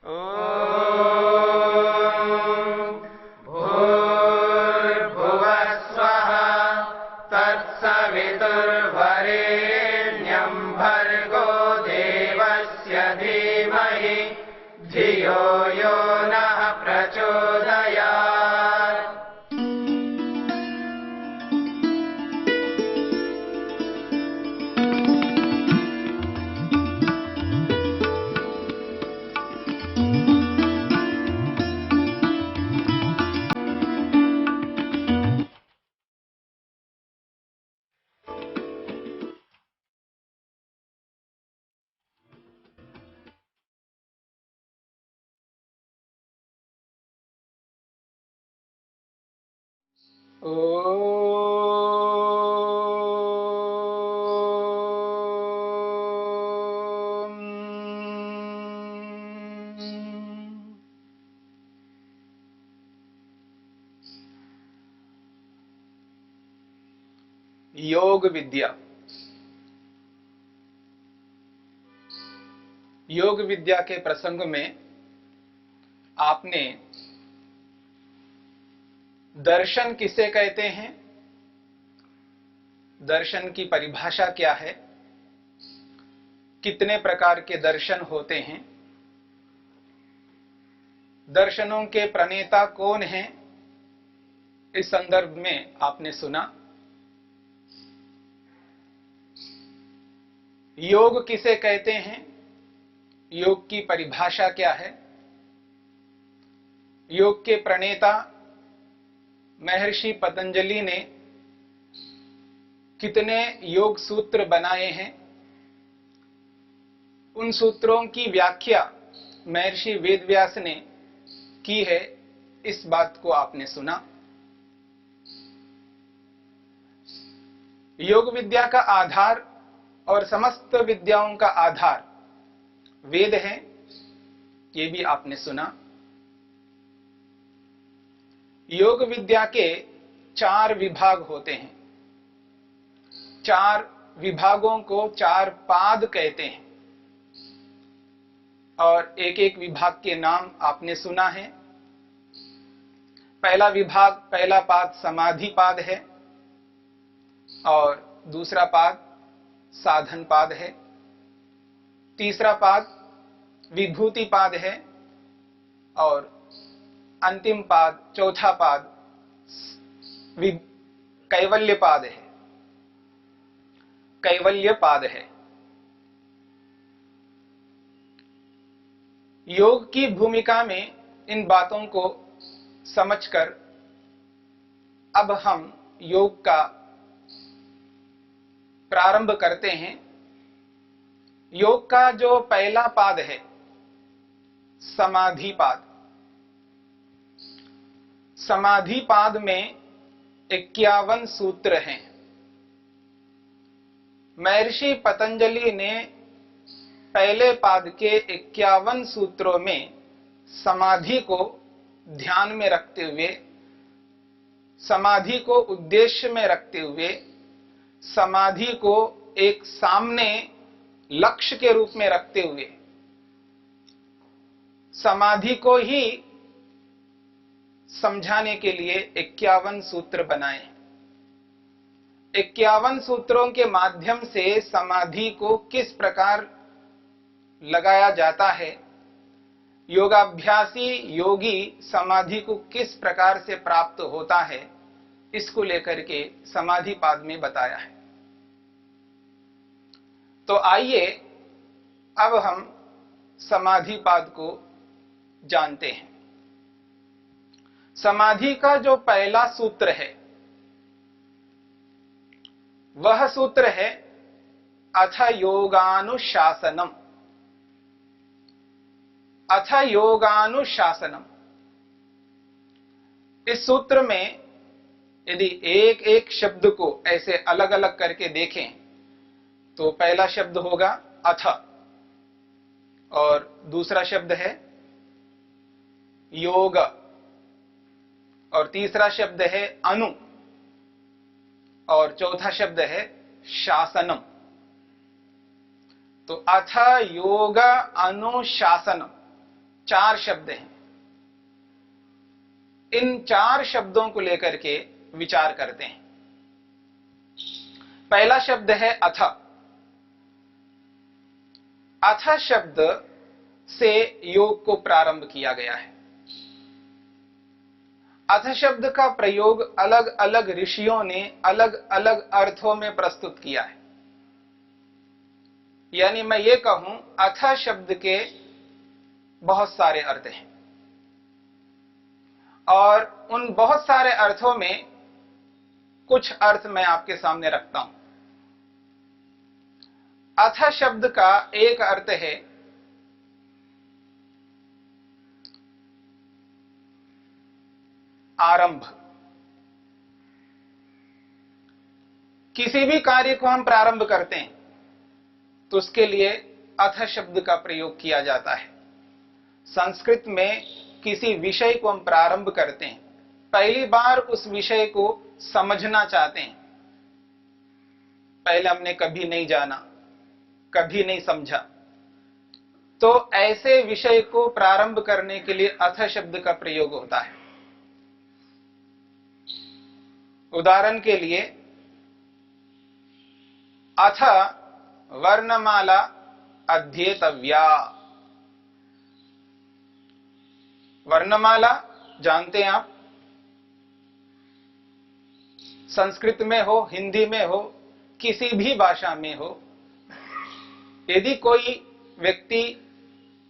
भूर्भुवः स्वः तत्सवितुर्वरेण्यं भर्गो देवस्य धीमहि धियो यो नः प्रचोदयात्। योग विद्या। योग विद्या के प्रसंग में आपने दर्शन किसे कहते हैं, दर्शन की परिभाषा क्या है, कितने प्रकार के दर्शन होते हैं, दर्शनों के प्रणेता कौन हैं, इस संदर्भ में आपने सुना। योग किसे कहते हैं, योग की परिभाषा क्या है, योग के प्रणेता महर्षि पतंजलि ने कितने योग सूत्र बनाए हैं, उन सूत्रों की व्याख्या महर्षि वेदव्यास ने की है, इस बात को आपने सुना। योग विद्या का आधार और समस्त विद्याओं का आधार वेद है, ये भी आपने सुना। योग विद्या के 4 विभाग होते हैं, 4 विभागों को 4 पाद कहते हैं और एक एक विभाग के नाम आपने सुना है। पहला विभाग, पहला पाद समाधि पाद है और दूसरा पाद साधन पाद है, तीसरा पाद विभूति पाद है और अंतिम पाद, चौथा पाद कैवल्य पाद है, कैवल्य पाद है। योग की भूमिका में इन बातों को समझकर अब हम योग का प्रारंभ करते हैं। योग का जो पहला पाद है समाधि पाद, समाधि पाद में 51 सूत्र हैं। महर्षि पतंजलि ने पहले पाद के 51 सूत्रों में समाधि को ध्यान में रखते हुए, समाधि को उद्देश्य में रखते हुए, समाधि को एक सामने लक्ष्य के रूप में रखते हुए समाधि को ही समझाने के लिए 51 सूत्र बनाए। 51 सूत्रों के माध्यम से समाधि को किस प्रकार लगाया जाता है, योगाभ्यासी योगी समाधि को किस प्रकार से प्राप्त होता है, इसको लेकर के समाधि पाद में बताया है। तो आइए अब हम समाधि पाद को जानते हैं। समाधि का जो पहला सूत्र है वह सूत्र है अथ योगानुशासनम। अथ योगानुशासनम, इस सूत्र में यदि एक एक शब्द को ऐसे अलग अलग करके देखें तो पहला शब्द होगा अथ और दूसरा शब्द है योग और तीसरा शब्द है अनु और चौथा शब्द है शासनम। तो अथ योग अनुशासनम, 4 शब्द हैं। इन 4 शब्दों को लेकर के विचार करते हैं। पहला शब्द है अथ। अथ शब्द से योग को प्रारंभ किया गया है। अथ शब्द का प्रयोग अलग अलग ऋषियों ने अलग अलग अर्थों में प्रस्तुत किया है। यानी मैं ये कहूं, अथ शब्द के बहुत सारे अर्थ हैं और उन बहुत सारे अर्थों में कुछ अर्थ मैं आपके सामने रखता हूं। अथ शब्द का एक अर्थ है आरंभ। किसी भी कार्य को हम प्रारंभ करते हैं तो उसके लिए अथ शब्द का प्रयोग किया जाता है। संस्कृत में किसी विषय को हम प्रारंभ करते हैं, पहली बार उस विषय को समझना चाहते हैं, पहले हमने कभी नहीं जाना, कभी नहीं समझा, तो ऐसे विषय को प्रारंभ करने के लिए अथ शब्द का प्रयोग होता है। उदाहरण के लिए, अथ वर्णमाला अध्येतव्या। वर्णमाला जानते हैं आप, संस्कृत में हो, हिंदी में हो, किसी भी भाषा में हो, यदि कोई व्यक्ति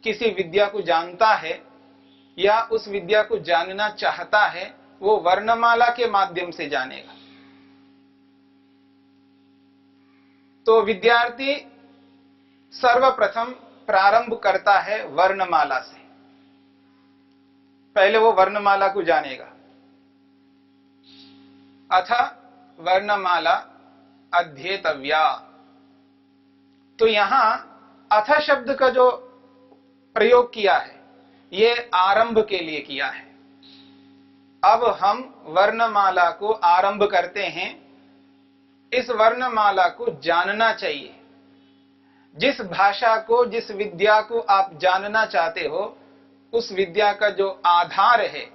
किसी विद्या को जानता है या उस विद्या को जानना चाहता है, वो वर्णमाला के माध्यम से जानेगा। तो विद्यार्थी सर्वप्रथम प्रारंभ करता है वर्णमाला से, पहले वो वर्णमाला को जानेगा। अथ वर्णमाला अध्येतव्या। तो यहां अथ शब्द का जो प्रयोग किया है, ये आरंभ के लिए किया है। अब हम वर्णमाला को आरंभ करते हैं। इस वर्णमाला को जानना चाहिए। जिस भाषा को, जिस विद्या को आप जानना चाहते हो, उस विद्या का जो आधार है,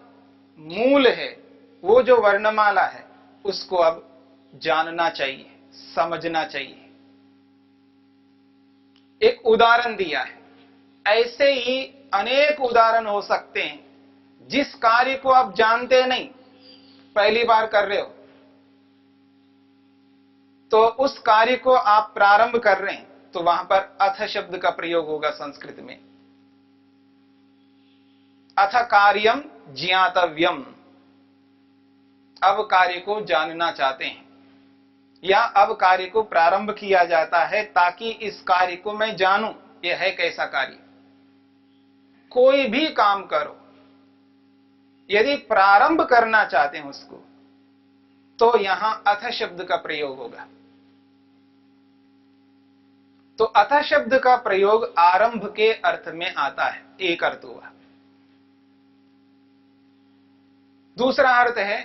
मूल है, वो जो वर्णमाला है, उसको अब जानना चाहिए, समझना चाहिए। एक उदाहरण दिया है, ऐसे ही अनेक उदाहरण हो सकते हैं। जिस कार्य को आप जानते नहीं, पहली बार कर रहे हो, तो उस कार्य को आप प्रारंभ कर रहे हैं, तो वहां पर अथ शब्द का प्रयोग होगा संस्कृत में। अथ कार्यम ज्ञातव्यम। अब कार्य को जानना चाहते हैं या अब कार्य को प्रारंभ किया जाता है ताकि इस कार्य को मैं जानूं, यह है कैसा कार्य। कोई भी काम करो, यदि प्रारंभ करना चाहते हैं उसको, तो यहां अथ शब्द का प्रयोग होगा। तो अथ शब्द का प्रयोग आरंभ के अर्थ में आता है, एक अर्थ हुआ। दूसरा अर्थ है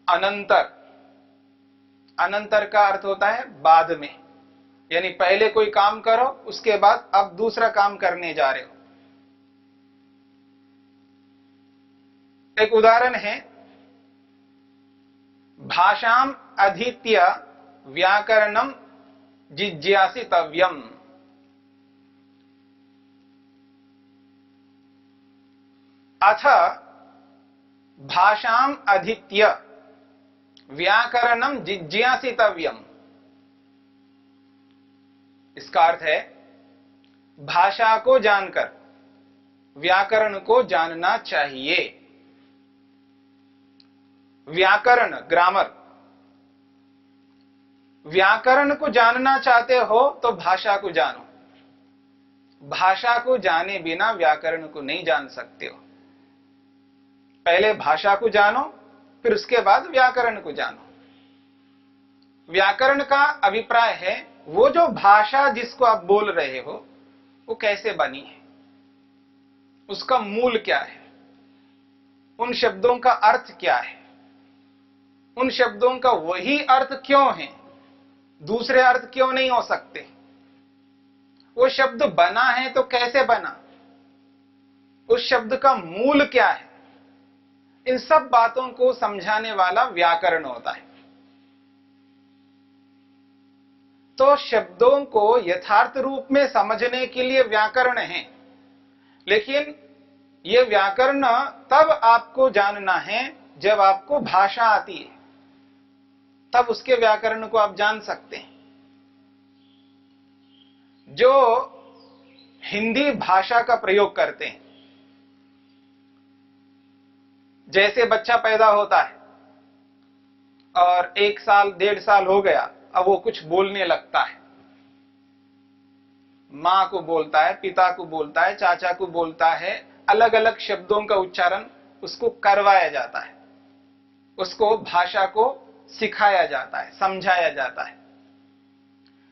अनंतर। अनंतर का अर्थ होता है बाद में, यानी पहले कोई काम करो, उसके बाद अब दूसरा काम करने जा रहे हो। एक उदाहरण है, भाषाम अधीत्य व्याकरणम जिज्ञासितव्यम। अथ भाषाम अधीत्य व्याकरणम जिज्ञासितव्यम। इसका अर्थ है भाषा को जानकर व्याकरण को जानना चाहिए। व्याकरण, ग्रामर। व्याकरण को जानना चाहते हो तो भाषा को जानो। भाषा को जाने बिना व्याकरण को नहीं जान सकते हो। पहले भाषा को जानो, फिर उसके बाद व्याकरण को जानो। व्याकरण का अभिप्राय है वो जो भाषा जिसको आप बोल रहे हो वो कैसे बनी है, उसका मूल क्या है, उन शब्दों का अर्थ क्या है, उन शब्दों का वही अर्थ क्यों है, दूसरे अर्थ क्यों नहीं हो सकते, वो शब्द बना है तो कैसे बना, उस शब्द का मूल क्या है, इन सब बातों को समझाने वाला व्याकरण होता है। तो शब्दों को यथार्थ रूप में समझने के लिए व्याकरण है, लेकिन यह व्याकरण तब आपको जानना है जब आपको भाषा आती है, तब उसके व्याकरण को आप जान सकते हैं। जो हिंदी भाषा का प्रयोग करते हैं, जैसे बच्चा पैदा होता है और 1 साल 1.5 साल हो गया, अब वो कुछ बोलने लगता है, मां को बोलता है, पिता को बोलता है, चाचा को बोलता है, अलग अलग शब्दों का उच्चारण उसको करवाया जाता है, उसको भाषा को सिखाया जाता है, समझाया जाता है।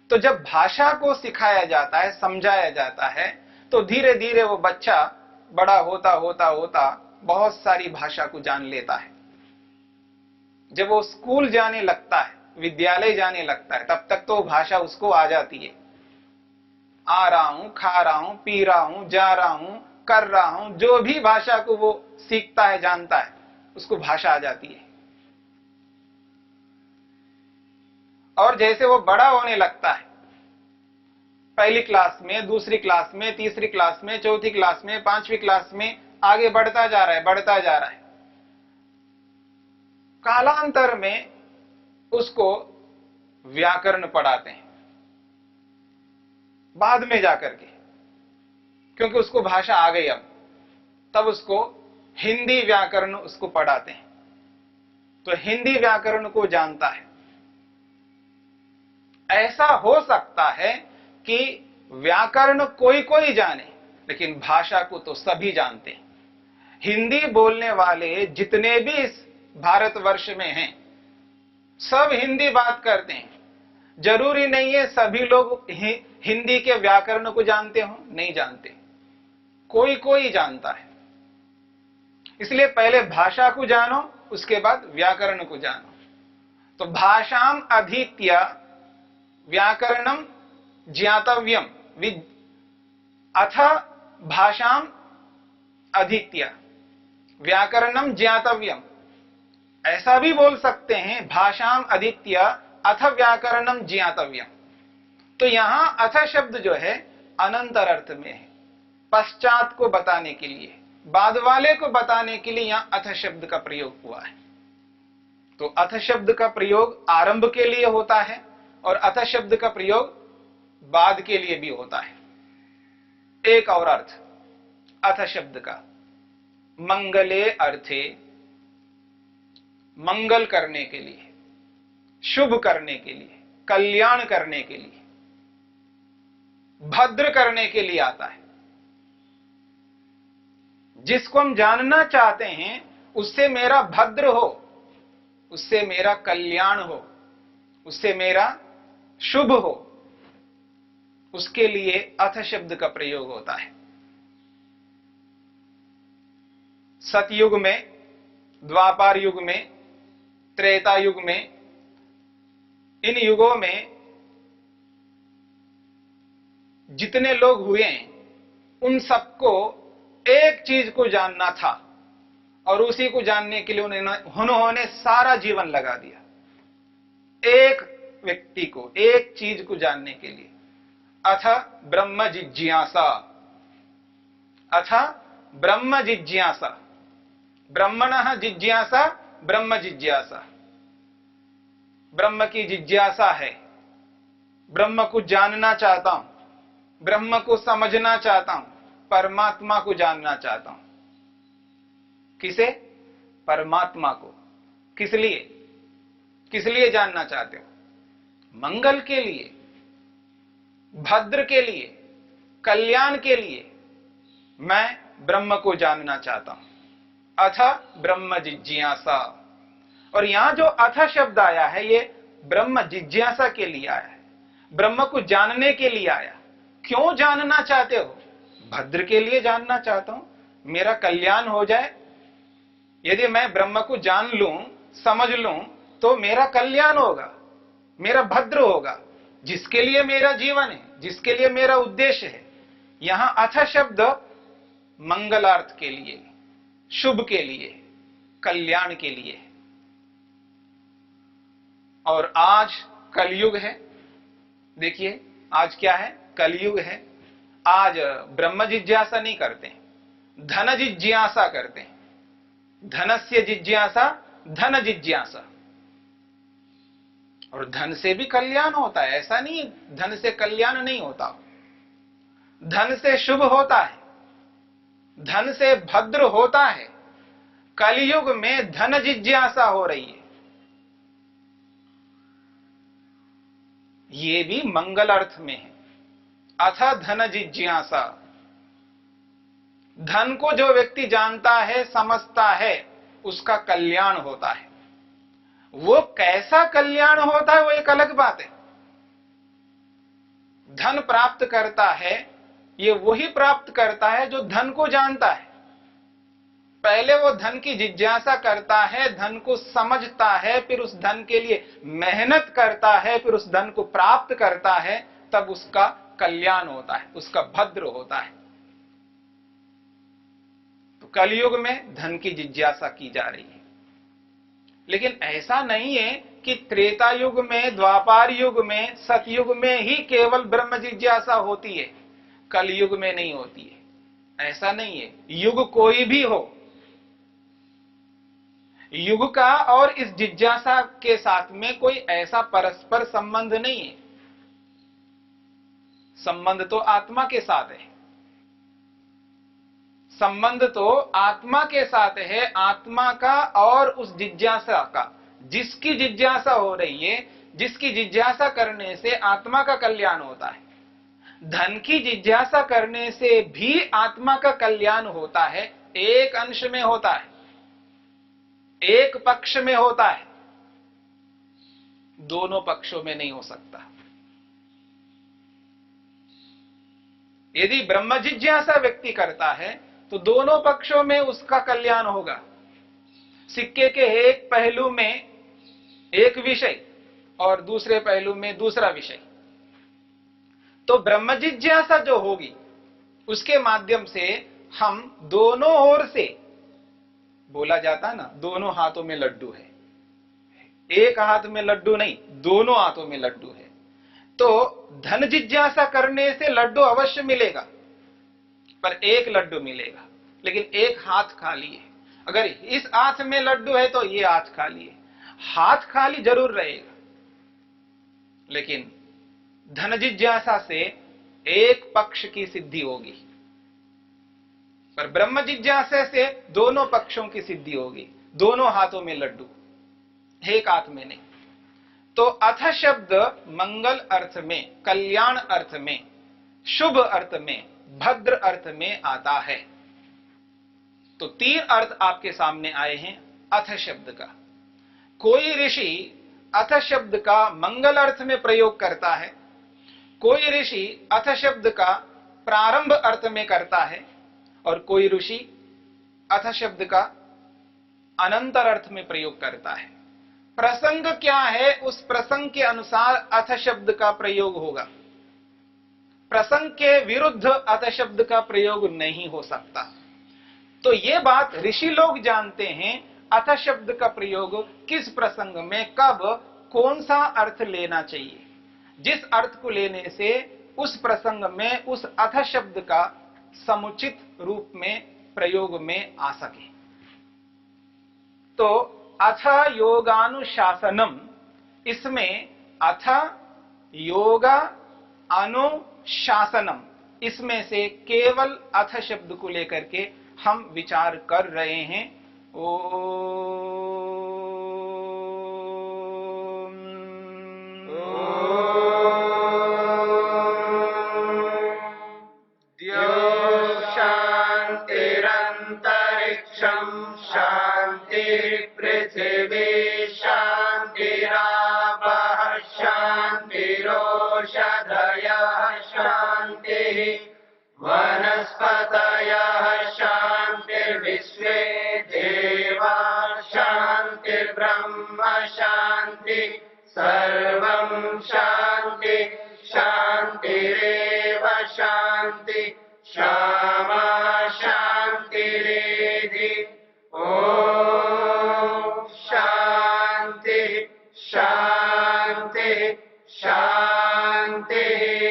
तो जब भाषा को सिखाया जाता है, समझाया जाता है, तो धीरे धीरे वो बच्चा बड़ा होता होता होता बहुत सारी भाषा को जान लेता है। जब वो स्कूल जाने लगता है, विद्यालय जाने लगता है, तब तक तो भाषा उसको आ जाती है। आ रहा हूं, खा रहा हूं, पी रहा हूं, जा रहा हूं, कर रहा हूं, जो भी भाषा को वो सीखता है, जानता है, उसको भाषा आ जाती है। और जैसे वो बड़ा होने लगता है, 1ली क्लास में, 2री क्लास में, 3री क्लास में, 4थी क्लास में, 5वीं क्लास में आगे बढ़ता जा रहा है, बढ़ता जा रहा है। कालांतर में उसको व्याकरण पढ़ाते हैं, बाद में जाकर के, क्योंकि उसको भाषा आ गई अब, तब उसको हिंदी व्याकरण उसको पढ़ाते हैं। तो हिंदी व्याकरण को जानता है। ऐसा हो सकता है कि व्याकरण कोई कोई जाने, लेकिन भाषा को तो सभी जानते हैं। हिंदी बोलने वाले जितने भी इस भारतवर्ष में हैं, सब हिंदी बात करते हैं। जरूरी नहीं है सभी लोग हिंदी के व्याकरण को जानते हो, नहीं जानते, कोई कोई जानता है। इसलिए पहले भाषा को जानो, उसके बाद व्याकरण को जानो। तो भाषाम अधीत्य व्याकरणम ज्ञातव्यम अथ भाषाम अधीत्य व्याकरणम ज्ञातव्यम। ऐसा भी बोल सकते हैं, भाषाम अधीत्य अथ व्याकरणम ज्ञातव्यम। तो यहां अथ शब्द जो है अनंतर अर्थ में है, पश्चात को बताने के लिए, बाद वाले को बताने के लिए यहां अथ शब्द का प्रयोग हुआ है। तो अथ शब्द का प्रयोग आरंभ के लिए होता है और अथ शब्द का प्रयोग बाद के लिए भी होता है। एक और अर्थ अथ शब्द का, मंगले अर्थे, मंगल करने के लिए, शुभ करने के लिए, कल्याण करने के लिए, भद्र करने के लिए आता है। जिसको हम जानना चाहते हैं उससे मेरा भद्र हो, उससे मेरा कल्याण हो, उससे मेरा शुभ हो, उसके लिए अथ शब्द का प्रयोग होता है। सतयुग में, द्वापर युग में, त्रेता युग में, इन युगों में जितने लोग हुए हैं, उन सबको एक चीज को जानना था और उसी को जानने के लिए उन्होंने सारा जीवन लगा दिया। एक व्यक्ति को, एक चीज को जानने के लिए। अथ ब्रह्म जिज्ञासा, अथ ब्रह्म जिज्ञासा, ब्रह्मणः जिज्ञासा, ब्रह्म जिज्ञासा। ब्रह्म की जिज्ञासा है, ब्रह्म को जानना चाहता हूं, ब्रह्म को समझना चाहता हूं, परमात्मा को जानना चाहता हूं। किसे? परमात्मा को। किस लिए? किस लिए जानना चाहते हो? मंगल के लिए, भद्र के लिए, कल्याण के लिए मैं ब्रह्म को जानना चाहता हूं। अथ ब्रह्म जिज्ञासा। और यहां जो अथ शब्द आया है, ये ब्रह्म जिज्ञासा के लिए आया है, ब्रह्म को जानने के लिए आया। क्यों जानना चाहते हो? भद्र के लिए जानना चाहता हूं, मेरा कल्याण हो जाए। यदि मैं ब्रह्म को जान लूं, समझ लूं, तो मेरा कल्याण होगा, मेरा भद्र होगा, जिसके लिए मेरा जीवन है, जिसके लिए मेरा उद्देश्य है। यहां अथ शब्द मंगलार्थ के लिए, शुभ के लिए, कल्याण के लिए। और आज कलयुग है। देखिए आज क्या है, कलयुग है। आज ब्रह्म जिज्ञासा नहीं करते, धन जिज्ञासा करते हैं। धनस्य जिज्ञासा, धन जिज्ञासा। और धन से भी कल्याण होता है, ऐसा नहीं धन से कल्याण नहीं होता। धन से शुभ होता है, धन से भद्र होता है। कलयुग में धन जिज्ञासा हो रही है। ये भी मंगल अर्थ में है। अथ धन जिज्ञासा। धन को जो व्यक्ति जानता है, समझता है, उसका कल्याण होता है। वो कैसा कल्याण होता है वो एक अलग बात है। धन प्राप्त करता है, ये वही प्राप्त करता है जो धन को जानता है। पहले वो धन की जिज्ञासा करता है, धन को समझता है, फिर उस धन के लिए मेहनत करता है, फिर उस धन को प्राप्त करता है, तब उसका कल्याण होता है, उसका भद्र होता है। तो कलयुग में धन की जिज्ञासा की जा रही है। लेकिन ऐसा नहीं है कि त्रेता युग में, द्वापार युग में, सतयुग में ही केवल ब्रह्म जिज्ञासा होती है, कलयुग में नहीं होती है। ऐसा नहीं है। युग कोई भी हो, युग का और इस जिज्ञासा के साथ में कोई ऐसा परस्पर संबंध नहीं है। संबंध तो आत्मा के साथ है। संबंध तो आत्मा के साथ है, आत्मा का और उस जिज्ञासा का। जिसकी जिज्ञासा हो रही है, जिसकी जिज्ञासा करने से आत्मा का कल्याण होता है। धन की जिज्ञासा करने से भी आत्मा का कल्याण होता है, एक अंश में होता है, एक पक्ष में होता है, दोनों पक्षों में नहीं हो सकता। यदि ब्रह्म जिज्ञासा व्यक्ति करता है तो दोनों पक्षों में उसका कल्याण होगा। सिक्के के एक पहलू में एक विषय और दूसरे पहलू में दूसरा विषय। तो ब्रह्म जिज्ञासा जो होगी, उसके माध्यम से हम दोनों ओर से, बोला जाता है ना, दोनों हाथों में लड्डू है। एक हाथ में लड्डू नहीं, दोनों हाथों में लड्डू है। तो धन जिज्ञासा करने से लड्डू अवश्य मिलेगा, पर एक लड्डू मिलेगा, लेकिन एक हाथ खाली है। अगर इस हाथ में लड्डू है तो ये हाथ खाली है। हाथ खाली जरूर रहेगा, लेकिन धन जिज्ञासा से एक पक्ष की सिद्धि होगी, पर ब्रह्म जिज्ञासा से दोनों पक्षों की सिद्धि होगी। दोनों हाथों में लड्डू, एक हाथ में नहीं। तो अथ शब्द मंगल अर्थ में, कल्याण अर्थ में, शुभ अर्थ में, भद्र अर्थ में आता है। तो तीन अर्थ आपके सामने आए हैं अथ शब्द का। कोई ऋषि अथ शब्द का मंगल अर्थ में प्रयोग करता है, कोई ऋषि अथ शब्द का प्रारंभ अर्थ में करता है, और कोई ऋषि अथ शब्द का अनंतर अर्थ में प्रयोग करता है। प्रसंग क्या है, उस प्रसंग के अनुसार अथ शब्द का प्रयोग होगा। प्रसंग के विरुद्ध अथ शब्द का प्रयोग नहीं हो सकता। तो ये बात ऋषि लोग जानते हैं, अथ शब्द का प्रयोग किस प्रसंग में, कब, कौन सा अर्थ लेना चाहिए, जिस अर्थ को लेने से उस प्रसंग में उस अथ शब्द का समुचित रूप में प्रयोग में आ सके। तो अथ योगानुशासनम, इसमें अथ योगा अनुशासनम, इसमें से केवल अथ शब्द को लेकर के हम विचार कर रहे हैं। शांतिरंतरिक्षं शांतिर्पृथिवी शांतिरापः शांतिरोषधयः शांतिः वनस्पतयः शांतिर्विश्वे देवा शांतिर्ब्रह्म शांति सर्वं शांति शांतिरेव शांति क्षमा शांति शांति शांति